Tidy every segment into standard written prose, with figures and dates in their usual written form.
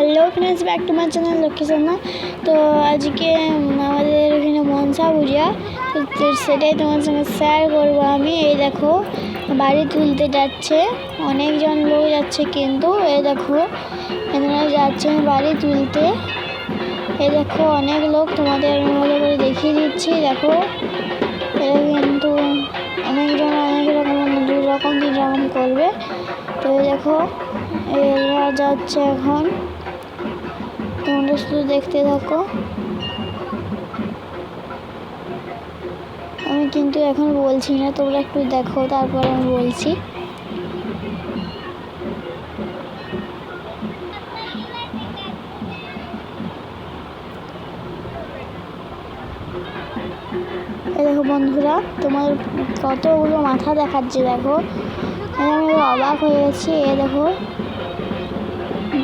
Hello friends, back to my channel Lakshmi Sanna. তো আজকে আমাদের এখানে মনসা পূজা, তো সেটাই তোমার সঙ্গে শেয়ার করবো আমি। এই দেখো বাড়ি তুলতে যাচ্ছে, অনেকজন লোক যাচ্ছে, কিন্তু এই দেখো এখানে যাচ্ছে বাড়ি তুলতে। এই দেখো অনেক লোক, তোমাদের আমি ভালো করে দেখিয়ে দিচ্ছি। দেখো এটা কিন্তু অনেকজন অনেক রকম, 2 রকম 3 রকম করবে। তো দেখো এরা যাচ্ছে এখন, তোমরা শুধু দেখতে থাকো। আমি কিন্তু এখন বলছি না, তোমরা একটু দেখো, তারপরে আমি বলছি। দেখো বন্ধুরা, তোমার কতগুলো মাথা দেখাচ্ছে। দেখো আমি অবাক হয়ে গেছি। দেখো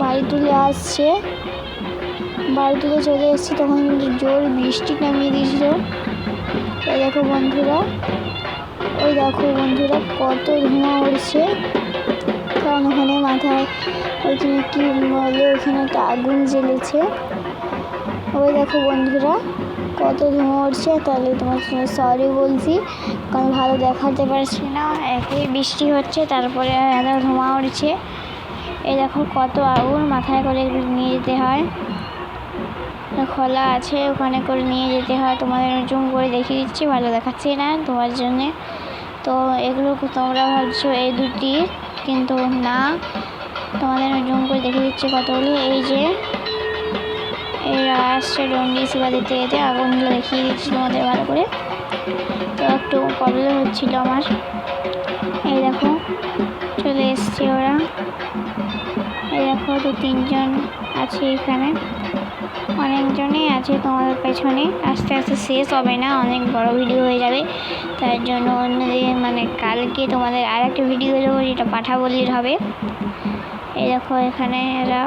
বাড়ি তুলে আসছে, বাড়ি তুলে চলে এসেছি, তখন কিন্তু জোর বৃষ্টি নামিয়ে দিয়েছিল। এই দেখো বন্ধুরা, ওই দেখো বন্ধুরা কত ধোঁয়া উঠছে, কারণ ওখানে মাথায় ওইখানে কি বলে, ওইখানে একটা আগুন জ্বেলেছে। ওই দেখো বন্ধুরা কত ধোঁয়া উঠছে। তাহলে তোমার সঙ্গে সরি বলছি, কারণ ভালো দেখাতে পারছি না, একই বৃষ্টি হচ্ছে, তারপরে এত ধোঁয়া উঠছে। এই দেখো কত আগুন, মাথায় করে নিয়ে যেতে হয়, খোলা আছে, ওখানে করে নিয়ে যেতে হয়। তোমাদের জুম করে দেখিয়ে দিচ্ছি, ভালো দেখাচ্ছি না তোমার জন্যে। তো এগুলো তোমরা ভাবছো এই দুটি, কিন্তু না, তোমাদের জুম করে দেখিয়ে দিচ্ছি কতগুলো। এই যে এরা আসছে ডন্ডি সেবা দিতে যেতে, আগুনগুলো দেখিয়ে দিচ্ছি তোমাদের ভালো করে। তো একটু প্রবলেম হচ্ছিল আমার। এই দেখো চলে এসছে ওরা। এই দেখো 2-3 জন আছে এখানে, অনেকজনই আছে তোমাদের পেছনে। আস্তে আস্তে শেষ হবে না, অনেক বড় ভিডিও হয়ে যাবে, তার জন্য অন্যদিন মানে কালকে তোমাদের আর একটা ভিডিও দেবো, যেটা পাঠা বলির হবে। এই দেখো এখানে এরা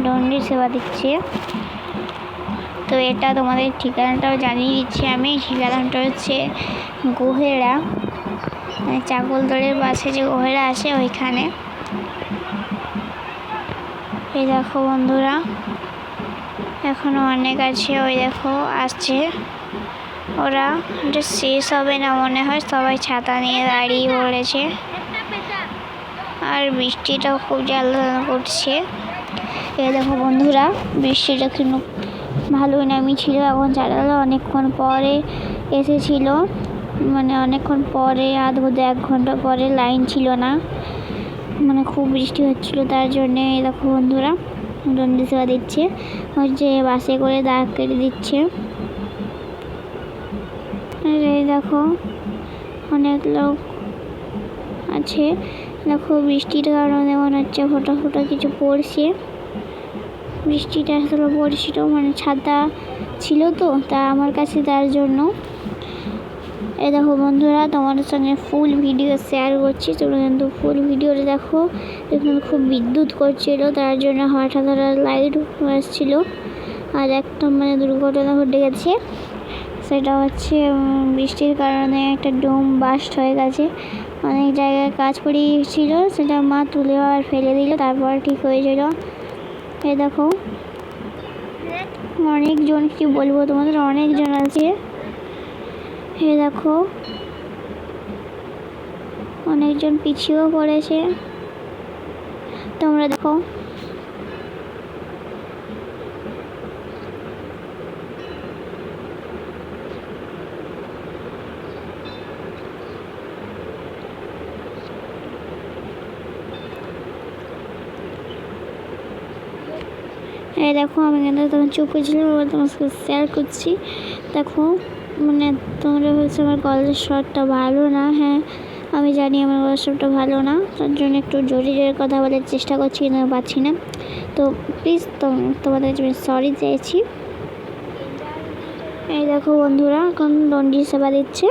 ডন্ডি সেবা দিচ্ছে। তো এটা তোমাদের ঠিকানাটাও জানিয়ে দিচ্ছি আমি। ঠিকানাটা হচ্ছে গোহেরা, মানে চাকলদরের পাশে যে গোহেরা আছে ওইখানে। এই দেখো বন্ধুরা এখনো অনেক আছে, ওই দেখো আসছে ওরা। এটা শেষ হবে না মনে হয়, সবাই ছাতা নিয়ে দাঁড়িয়ে পড়েছে, আর বৃষ্টিটাও খুব জ্বালা করছে। এই দেখো বন্ধুরা বৃষ্টিটা কিন্তু ভালোই নামিয়েছিল, এখন চালালো। অনেকক্ষণ পরে এসেছিল, মানে অনেকক্ষণ পরে, আধ ঘন্টা 1 ঘন্টা পরে, লাইন ছিল না, মানে খুব বৃষ্টি হচ্ছিল, তার জন্যে। এই দেখো বন্ধুরা ডন্ডি সেবা দিচ্ছে, হচ্ছে বাসে করে দাগ কেটে দিচ্ছে। এই দেখো অনেক লোক আছে। দেখো বৃষ্টির কারণে মনে হচ্ছে ফোঁটা ফোঁটা কিছু পড়ছে। বৃষ্টিটা আসলে পড়ছিল, মানে ছাতা ছিল তো তা আমার কাছে, তার জন্য। এই দেখো বন্ধুরা তোমাদের সঙ্গে ফুল ভিডিও শেয়ার করছি, তোমরা কিন্তু ফুল ভিডিওটা দেখো। এখানে খুব বিদ্যুৎ করছিল, তার জন্য হঠাৎ লাইট আসছিল, আর একটা মানে দুর্ঘটনা ঘটে গেছে। সেটা হচ্ছে বৃষ্টির কারণে একটা ডোম বাস্ট হয়ে গেছে, অনেক জায়গায় কাজ পড়ে গিয়েছিল, সেটা মা তুলে আর ফেলে দিল, তারপর ঠিক হয়েছিল। এই দেখো অনেকজন, কি বলবো তোমাদের, অনেকজন আছে। এই দেখো অনেকজন পিছিয়েও পড়েছে, তোমরা দেখো। এই দেখো আমি কিন্তু তখন চুপ করেছিলাম, তোমার সাথে শেয়ার করছি। দেখো মানে তোমরা বলছো আমার গলার স্বরটা ভালো না। হ্যাঁ আমি জানি আমার গলার স্বরটা ভালো না, তার জন্য একটু জোরে জোরে কথা বলার চেষ্টা করছি, কিন্তু পাচ্ছি না। তো প্লিজ তোমাদের আমি সরি চাইছি। এই দেখো বন্ধুরা এখন ডন্ডি সেবা দিচ্ছে,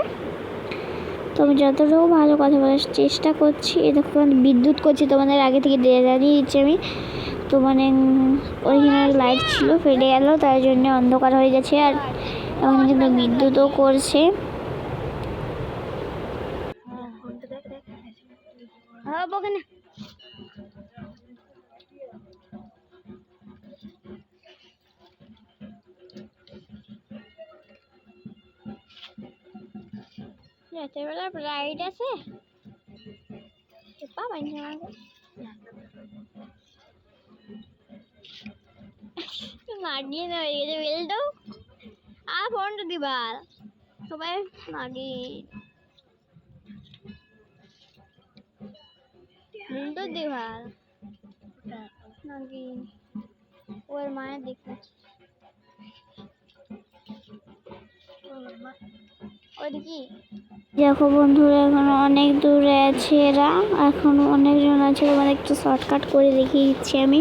তো আমি যতটুকু ভালো কথা বলার চেষ্টা করছি। এই দেখো বিদ্যুৎ করছি, তোমাদের আগে থেকে জানিয়ে দিচ্ছি আমি। তো মানে ওইখানে লাইট ছিল, ফেটে গেল, তার জন্য অন্ধকার হয়ে গেছে, আর এখন কিন্তু বিদ্যুৎও করছে। রাতের বেলা রাইড আছে পাবাই না মারিয়ে না বেল দাও ফোন দিবা সবাই মাগি তো দিবা নাকি ওর মায়ের দেখতে দেখো বন্ধুরা এখন অনেক দূরে আছে এরা এখন অনেকজন আছে তোমাদের একটু শর্টকাট করে দেখিয়ে দিচ্ছি আমি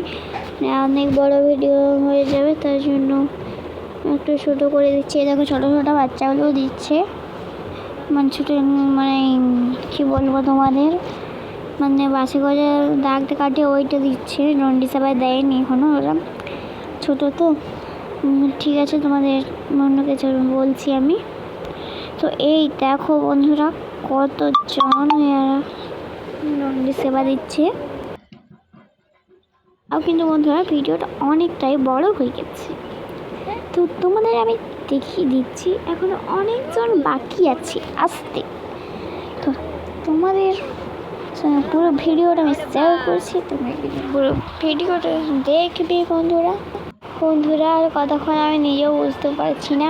অনেক বড় ভিডিও হয়ে যাবে তার জন্য একটু ছোটো করে দিচ্ছি দেখো ছোটো ছোটো বাচ্চাগুলোও দিচ্ছে মানে ছোটো মানে কী বলবো তোমাদের মানে বাসে করে দাগ কাটিয়ে ওইটা দিচ্ছে রন্ডি সবাই দেয়নি এখনও ওরা ছোটো তো ঠিক আছে তোমাদের অন্য কিছু বলছি আমি তো এই দেখো বন্ধুরা কতজন এরা রন্ডি সেবা দিচ্ছে আর কিন্তু বন্ধুরা ভিডিওটা অনেকটাই বড় হয়ে গেছে তো তোমাদের আমি দেখিয়ে দিচ্ছি এখনো অনেকজন বাকি আছে আসতে তো তোমাদের পুরো ভিডিওটা আমি শেয়ার করছি তুমি পুরো ভিডিওটা দেখবে বন্ধুরা আর কতক্ষণ আমি নিজেও বুঝতে পারছি না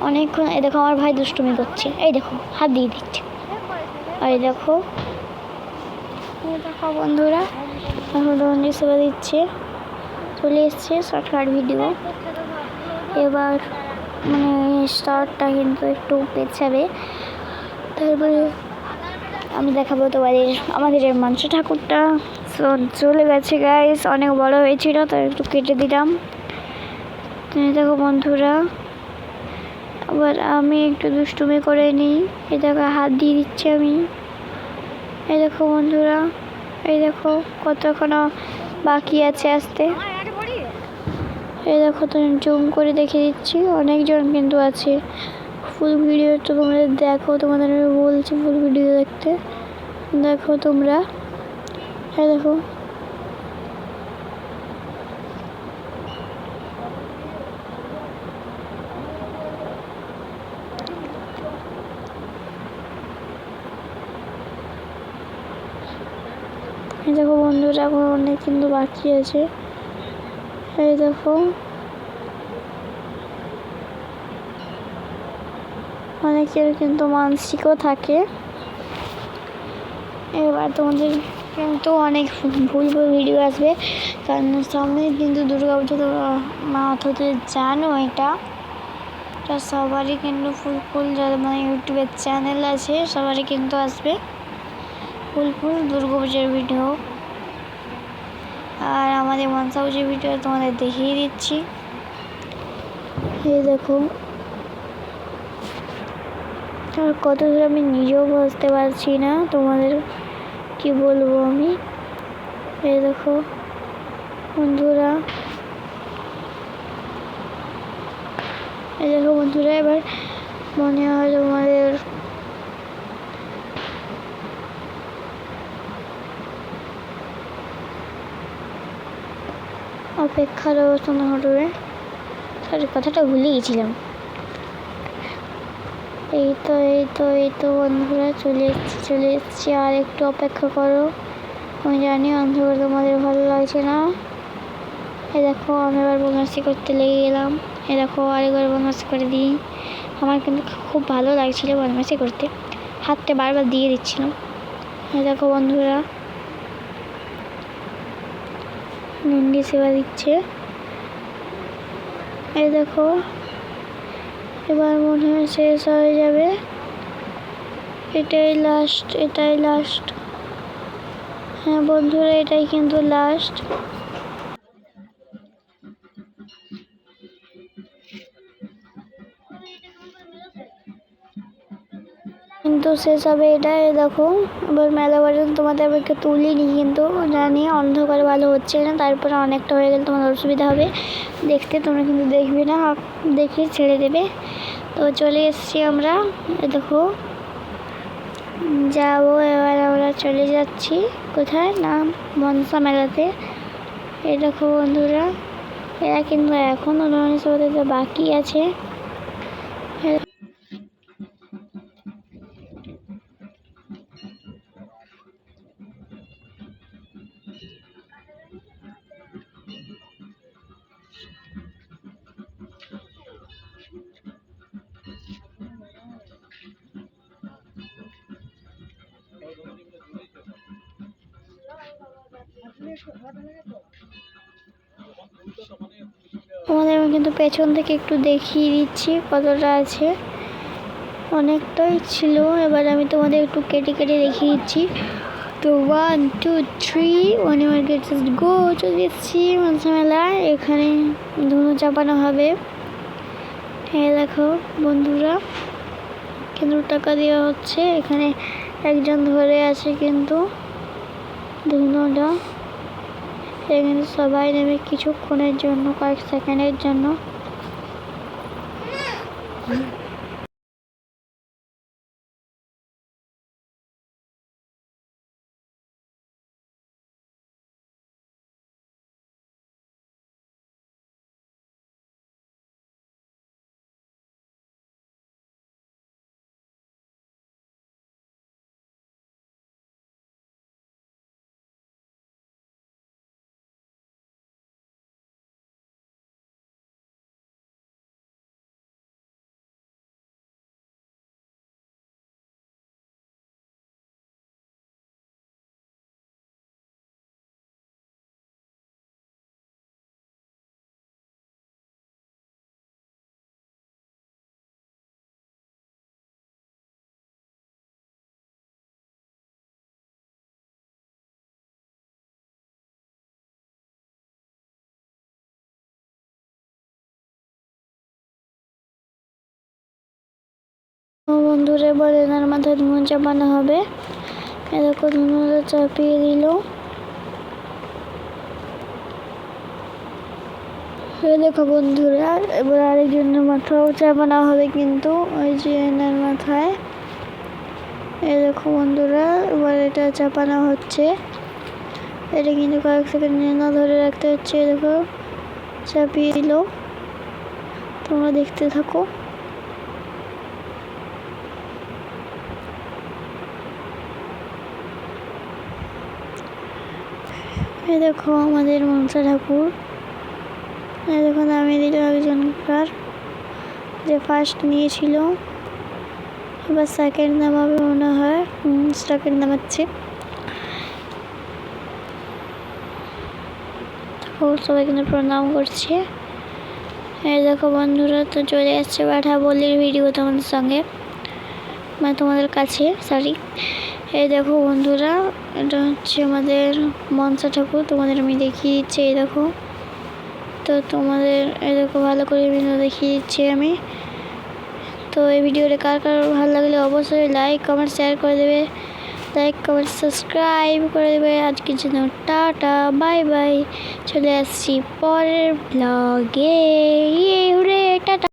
অনেকক্ষণ এই দেখো আমার ভাই দুষ্টুমি করছে এই দেখো হাত দিয়ে দিচ্ছে আর এই দেখো বন্ধুরা এখন রঞ্জিত সেবা দিচ্ছে চলে এসছে শর্টকাট ভিডিও এবার মানে স্টার্টটা কিন্তু একটু পেছাবে তারপরে আমি দেখাবো তোমাদের আমাদের মাংস ঠাকুরটা চলে গেছে গাইস অনেক বড় হয়েছিল তাই একটু কেটে দিলাম তুমি দেখো বন্ধুরা আবার আমি একটু দুষ্টুমি করে নিই এই দেখো হাত দিয়ে দিচ্ছি আমি এই দেখো বন্ধুরা এই দেখো কতক্ষণ বাকি আছে আসতে এই দেখো তুমি জুম করে দেখে দিচ্ছি অনেকজন কিন্তু আছে ফুল ভিডিওটা তোমরা দেখো তোমাদের আমি বলছি ফুল ভিডিও দেখতে দেখো তোমরা এই দেখো এই দেখো বন্ধুরা এখন অনেক কিন্তু বাকি আছে এই দেখো অনেকের কিন্তু মানসিকও থাকে এবার তোমাদের কিন্তু অনেক ভুল ভিডিও আসবে কারণ সামনে কিন্তু দুর্গা পুজো মা অথচ জানো এটা সবারই কিন্তু ফুল যাদের মানে ইউটিউবের চ্যানেল আছে সবারই কিন্তু আসবে ফুল দুর্গা পুজোর ভিডিও আর আমাদের মনসা পুজোর ভিডিও তোমাদের দেখিয়ে দিচ্ছি এই দেখো আর কত দূর আমি নিজেও বুঝতে পারছি না তোমাদের কি বলবো আমি এই দেখো বন্ধুরা এই দেখো বন্ধুরা এবার মনে হয় তোমাদের অপেক্ষার অবস্থা না ঘটবে সরি কথাটা ভুলে গেছিলাম এই তো বন্ধুরা চলে এসেছি আর একটু অপেক্ষা করো আমি জানি অন্ধকার তোমাদের ভালো লাগছে না এই দেখো আমি এবার বদমাশি করতে লেগে গেলাম এই দেখো আরেকবার বদমাশি করে দিই আমার কিন্তু খুব ভালো লাগছিল বদমাশি করতে হাতটা বারবার দিয়ে দিচ্ছিলাম এই দেখো বন্ধুরা নন্দী সেবা দিচ্ছে এই দেখো এবার মনে হয় শেষ হয়ে যাবে এটাই লাস্ট হ্যাঁ বন্ধুরা এটাই কিন্তু লাস্ট কিন্তু শেষ হবে এটাই দেখো এবার মেলা পর্যন্ত তোমাদের আমাকে তুলিনি কিন্তু জানি অন্ধকার ভালো হচ্ছে না তারপরে অনেকটা হয়ে গেলে তোমাদের অসুবিধা হবে দেখতে তোমরা কিন্তু দেখবে না দেখে ছেড়ে দেবে তো চলে এসেছি আমরা দেখো যাবো এবার আমরা চলে যাচ্ছি কোথায় না মনসা মেলাতে এই দেখো বন্ধুরা এরা কিন্তু এখনও বাকি আছে তোমাদের আমি কিন্তু পেছন থেকে একটু দেখিয়ে দিচ্ছি কতটা আছে, অনেকটাই ছিল। এবার আমি তোমাদের একটু কেটে কেটে দেখিয়ে দিচ্ছি। তো 1 2 3 ওয়ান মার্কেট গো, চলে এসেছি মনসা মেলায়। এখানে ধুনো চাপানো হবে। হ্যাঁ দেখো বন্ধুরা, কিন্তু টাকা দেওয়া হচ্ছে। এখানে একজন ধরে আছে কিন্তু ধুনোটা। এখানে সবাই নেবে কিছুক্ষণের জন্য, কয়েক সেকেন্ডের জন্য। বন্ধুরা এবার এনার মাথায় ধুনো চাপানো হবে। এরকম ধুনোটা চাপিয়ে দিল। দেখো বন্ধুরা, এবার আরেকজনের মাথাও চাপানো হবে কিন্তু, ওই যে এনার মাথায়। এই দেখো বন্ধুরা, এবার এটা চাপানো হচ্ছে। এটা কিন্তু কয়েক সেকেন্ড না ধরে রাখতে হচ্ছে। দেখো চাপিয়ে দিল, তোমরা দেখতে থাকো। এই দেখো আমাদের মনসা ঠাকুর। এই দেখো নামিয়ে দিল একজনকার, যে ফার্স্ট নিয়েছিল। এবার সেকেন্ড নামাবে মনে হয়, সেকেন্ড নামাচ্ছে। সবাই কিন্তু প্রণাম করছে। এই দেখো বন্ধুরা, তো চলে আসছে পাঠা বলির ভিডিও তোমাদের সঙ্গে, মানে তোমাদের কাছে, সরি। এই দেখো বন্ধুরা, এটা হচ্ছে আমাদের মনসা ঠাকুর, তোমাদের আমি দেখিয়ে দিচ্ছি। এই দেখো, তো তোমাদের এই দেখো ভালো করে ভিডিও দেখিয়ে দিচ্ছি আমি। তো এই ভিডিওটা কার কার ভালো লাগলে অবশ্যই লাইক কমেন্ট শেয়ার করে দেবে, লাইক কমেন্ট সাবস্ক্রাইব করে দেবে। আজকের জন্য টাটা, বাই বাই। চলে আসছি পরের ব্লগে। টাটা।